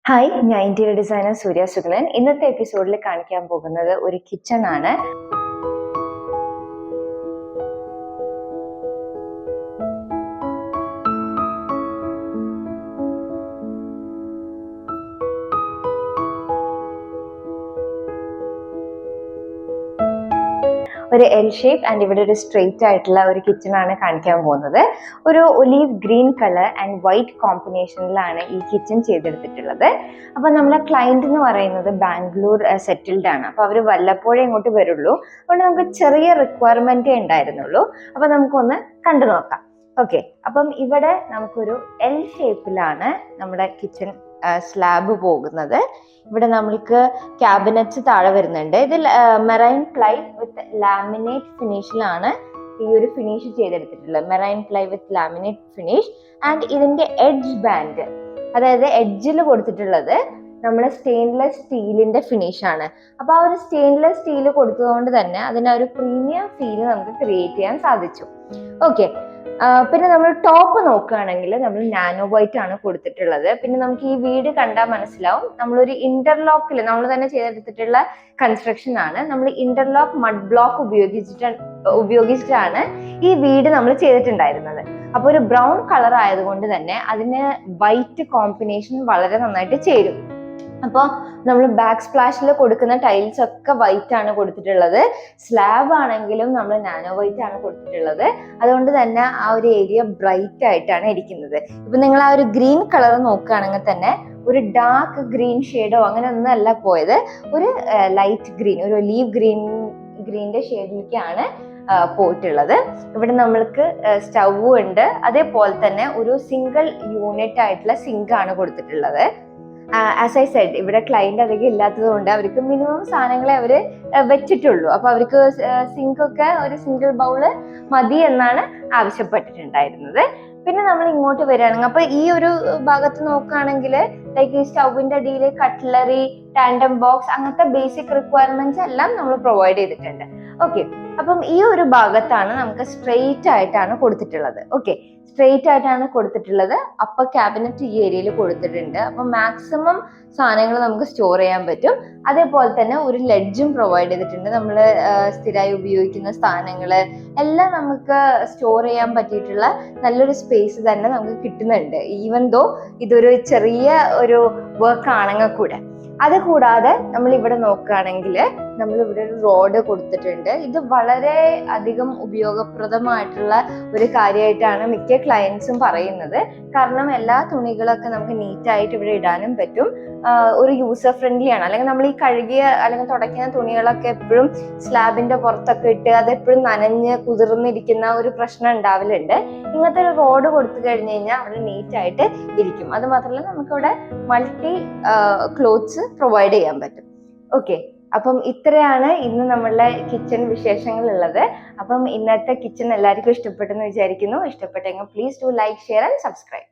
Hi, ഞാൻ interior designer സൂര്യ ശുക്ലൻ. ഇന്നത്തെ എപ്പിസോഡിൽ കാണിക്കാൻ പോകുന്നത് ഒരു കിച്ചൺ ആണ്. ഒരു എൽ ഷേപ്പ് ആൻഡ് ഇവിടെ ഒരു സ്ട്രെയിറ്റ് ആയിട്ടുള്ള ഒരു കിച്ചൺ ആണ് കാണിക്കാൻ പോകുന്നത്. ഒരു olive green colour and white കോമ്പിനേഷനിലാണ് ഈ കിച്ചൺ ചെയ്തെടുത്തിട്ടുള്ളത്. അപ്പൊ നമ്മളെ ക്ലയന്റ് എന്ന് പറയുന്നത് ബാംഗ്ലൂർ സെറ്റിൽഡ് ആണ്. അപ്പൊ അവർ വല്ലപ്പോഴേ ഇങ്ങോട്ട് വരുള്ളൂ. അതുകൊണ്ട് നമുക്ക് ചെറിയ റിക്വയർമെന്റേ ഉണ്ടായിരുന്നുള്ളൂ. അപ്പൊ നമുക്കൊന്ന് കണ്ടു നോക്കാം. ഓക്കെ, അപ്പം ഇവിടെ നമുക്കൊരു എൽ ഷേപ്പിലാണ് നമ്മുടെ കിച്ചൺ സ്ലാബ് പോകുന്നത്. ഇവിടെ നമ്മൾക്ക് ക്യാബിനറ്റ്സ് താഴെ വരുന്നുണ്ട്. ഇത് മെറൈൻ പ്ലൈ വിത്ത് ലാമിനേറ്റ് ഫിനിഷിലാണ് ഈ ഒരു ഫിനിഷ് ചെയ്തെടുത്തിട്ടുള്ളത്. Marine ply with laminate finish and ഇതിന്റെ എഡ്ജ് ബാൻഡ്, അതായത് എഡ്ജിൽ കൊടുത്തിട്ടുള്ളത് നമ്മൾ സ്റ്റെയിൻലെസ് സ്റ്റീലിന്റെ ഫിനിഷ് ആണ്. അപ്പൊ ആ ഒരു സ്റ്റെയിൻലെസ് സ്റ്റീൽ കൊടുത്തതുകൊണ്ട് തന്നെ അതിന് ഒരു പ്രീമിയം ഫീൽ നമുക്ക് ക്രിയേറ്റ് ചെയ്യാൻ സാധിച്ചു. ഓക്കെ, പിന്നെ നമ്മൾ ടോപ്പ് നോക്കുകയാണെങ്കിൽ നമ്മൾ നാനോ വൈറ്റ് ആണ് കൊടുത്തിട്ടുള്ളത്. പിന്നെ നമുക്ക് ഈ വീട് കണ്ടാൽ മനസ്സിലാവും, നമ്മളൊരു ഇന്റർലോക്കിൽ നമ്മൾ തന്നെ ചെയ്തെടുത്തിട്ടുള്ള കൺസ്ട്രക്ഷൻ ആണ്. നമ്മൾ ഇന്റർലോക്ക് മഡ് ബ്ലോക്ക് ഉപയോഗിച്ചിട്ടാണ് ഈ വീട് നമ്മൾ ചെയ്തിട്ടുണ്ടായിരുന്നത്. അപ്പൊ ഒരു ബ്രൗൺ കളർ ആയതുകൊണ്ട് തന്നെ അതിന് വൈറ്റ് കോമ്പിനേഷൻ വളരെ നന്നായിട്ട് ചേരും. അപ്പോൾ നമ്മൾ ബാക്ക് സ്പ്ലാഷിൽ കൊടുക്കുന്ന ടൈൽസ് ഒക്കെ വൈറ്റ് ആണ് കൊടുത്തിട്ടുള്ളത്. സ്ലാബ് ആണെങ്കിലും നമ്മൾ നാനോ വൈറ്റ് ആണ് കൊടുത്തിട്ടുള്ളത്. അതുകൊണ്ട് തന്നെ ആ ഒരു ഏരിയ ബ്രൈറ്റ് ആയിട്ടാണ് ഇരിക്കുന്നത്. ഇപ്പൊ നിങ്ങൾ ആ ഒരു ഗ്രീൻ കളർ നോക്കുകയാണെങ്കിൽ തന്നെ ഒരു ഡാർക്ക് ഗ്രീൻ ഷെയ്ഡോ അങ്ങനെ ഒന്നും അല്ല പോയത്. ഒരു ലൈറ്റ് ഗ്രീൻ, ഒരു ഒലീവ് ഗ്രീനിന്റെ ഷെയ്ഡിലേക്കാണ് പോയിട്ടുള്ളത്. ഇവിടെ നമ്മൾക്ക് സ്റ്റൗവ് ഉണ്ട്. അതേപോലെ തന്നെ ഒരു സിംഗിൾ യൂണിറ്റ് ആയിട്ടുള്ള സിങ്ക് ആണ് കൊടുത്തിട്ടുള്ളത്. ആസ് ഐ സെഡ്, ഇവിടെ ക്ലയന്റ് അധികം ഇല്ലാത്തത് കൊണ്ട് അവർക്ക് മിനിമം സാധനങ്ങളെ അവര് വെച്ചിട്ടുള്ളൂ. അപ്പൊ അവർക്ക് സിങ്ക് ഒക്കെ ഒരു സിംഗിൾ ബൗള് മതി എന്നാണ് ആവശ്യപ്പെട്ടിട്ടുണ്ടായിരുന്നത്. പിന്നെ നമ്മൾ ഇങ്ങോട്ട് വരികയാണെങ്കിൽ അപ്പൊ ഈ ഒരു ഭാഗത്ത് നോക്കുകയാണെങ്കിൽ ലൈക്ക് ഈ സ്റ്റൗവിന്റെ അടിയിൽ കട്ട്ലറി, ടാൻഡം ബോക്സ്, അങ്ങനത്തെ ബേസിക് റിക്വയർമെന്റ്സ് എല്ലാം നമ്മൾ പ്രൊവൈഡ് ചെയ്തിട്ടുണ്ട്. ഓക്കെ, അപ്പം ഈ ഒരു ഭാഗത്താണ് നമുക്ക് സ്ട്രെയിറ്റ് ആയിട്ടാണ് കൊടുത്തിട്ടുള്ളത്. ഓക്കെ, സ്ട്രെയിറ്റ് ആയിട്ടാണ് കൊടുത്തിട്ടുള്ളത്. അപ്പർ ക്യാബിനറ്റ് ഈ ഏരിയയിൽ കൊടുത്തിട്ടുണ്ട്. അപ്പൊ മാക്സിമം സാധനങ്ങൾ നമുക്ക് സ്റ്റോർ ചെയ്യാൻ പറ്റും. അതേപോലെ തന്നെ ഒരു ലെഡ്ജും പ്രൊവൈഡ് ചെയ്തിട്ടുണ്ട്. നമ്മൾ സ്ഥിരമായി ഉപയോഗിക്കുന്ന സാധനങ്ങൾ എല്ലാം നമുക്ക് സ്റ്റോർ ചെയ്യാൻ പറ്റിയിട്ടുള്ള നല്ലൊരു സ്പേസ് തന്നെ നമുക്ക് കിട്ടുന്നുണ്ട്. ഈവൻ ദോ ഇതൊരു ചെറിയ ഒരു വർക്ക് ആണെങ്കിൽ കൂടെ. അത് കൂടാതെ നമ്മൾ ഇവിടെ നോക്കുകയാണെങ്കിൽ നമ്മൾ ഇവിടെ ഒരു റോഡ് കൊടുത്തിട്ടുണ്ട്. ഇത് വളരെ അധികം ഉപയോഗപ്രദമായിട്ടുള്ള ഒരു കാര്യമായിട്ടാണ് മിക്ക ക്ലയൻസും പറയുന്നത്. കാരണം എല്ലാ തുണികളൊക്കെ നമുക്ക് നീറ്റായിട്ട് ഇവിടെ ഇടാനും പറ്റും. ഒരു യൂസർ ഫ്രണ്ട്ലി ആണ്. അല്ലെങ്കിൽ നമ്മൾ ഈ കഴുകിയ അല്ലെങ്കിൽ തുടയ്ക്കുന്ന തുണികളൊക്കെ എപ്പോഴും സ്ലാബിന്റെ പുറത്തൊക്കെ ഇട്ട് അതെപ്പോഴും നനഞ്ഞ് കുതിർന്നിരിക്കുന്ന ഒരു പ്രശ്നം ഉണ്ടാവലുണ്ട്. ഇങ്ങനത്തെ ഒരു റോഡ് കൊടുത്തു കഴിഞ്ഞു കഴിഞ്ഞാൽ അവിടെ നീറ്റായിട്ട് ഇരിക്കും. അത് മാത്രമല്ല നമുക്കിവിടെ മൾട്ടി ക്ലോത്ത്സ് പ്രൊവൈഡ് ചെയ്യാൻ പറ്റും. ഓക്കെ, അപ്പം ഇത്രയാണ് ഇന്ന് നമ്മളുടെ കിച്ചൺ വിശേഷങ്ങൾ ഉള്ളത്. അപ്പം ഇന്നത്തെ കിച്ചൺ എല്ലാവർക്കും ഇഷ്ടപ്പെട്ടെന്ന് വിചാരിക്കുന്നു. ഇഷ്ടപ്പെട്ടെങ്കിൽ please do like, share and subscribe.